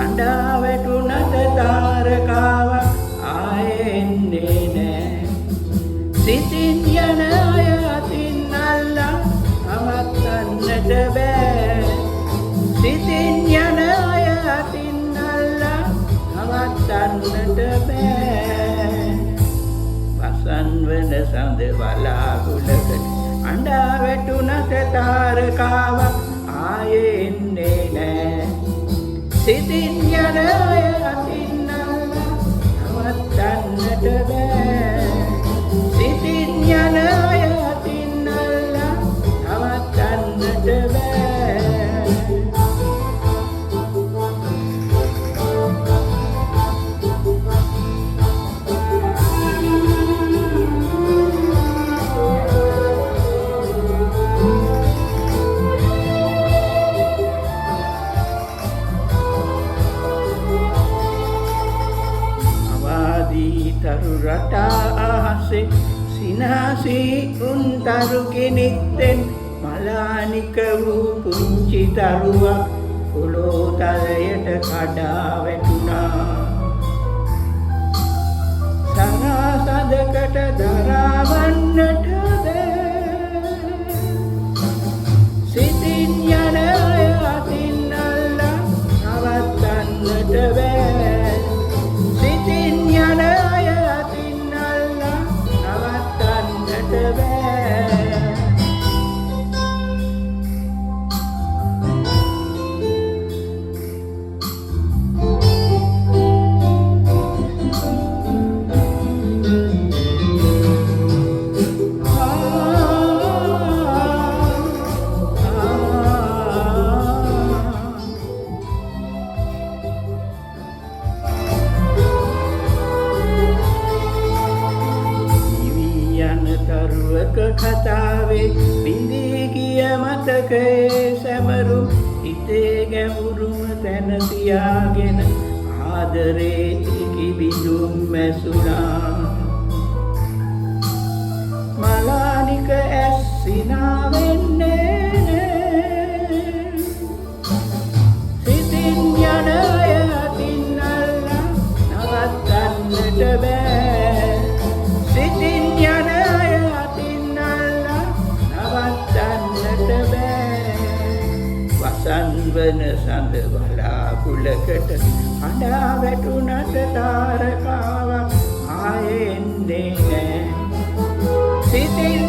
අඬා වැටුණට තාරකාවක් ආයේ එන්නේ නෑ. සිතින් යන අය අතින් අල්ලා නවත්තන්නට බෑ. සිතින් යන අය අතින් අල්ලා නවත්තන්නට බෑ. වසන් වන සඳ වලාකුළකට අඬා වැටුණට තාරකාවක් ආයේ එන්නේ නෑ. සිතින් යන අය අතින් අල්ලා නවත්තන්නට බෑ. සිතින් යන අය අතින් අල්ලා නවත්තන්නට බෑ. තරු රටා අහසේ සිනාසී උන්තරු කෙනෙක්තෙන් මලානික වූ පුංචි තරුවක් පොළොව තලයට කඩා වැටුණා. සනාසඳකට දරාවන්නට බෑ. සිතින් යන අය අතින් අල්ලා නවත්තන්නට බෑ. සිතින් යන අය අතින් අල්ලා නවත්තන්නට බෑ. තරුවක කතාවේ බිඳී ගිය මතකයේ සැමරු හිතේ ගැඹුරුම තැන තියාගෙන ආදරේ කිබිඳුම් මැසුණා. මලානික ඇස් සිනා වෙන්නේ නෑ. සිතින් යන අය අතින් අල්ලා නවත්තන්නට බෑ. සිතින් යන අය අතින් අල්ලා නවත්තන්නට බෑ. වසන් වන සඳ වලාකුළකට අඬා වැටුණට තාරකාවක් ආයේ එන්නේ නෑ. සිතින්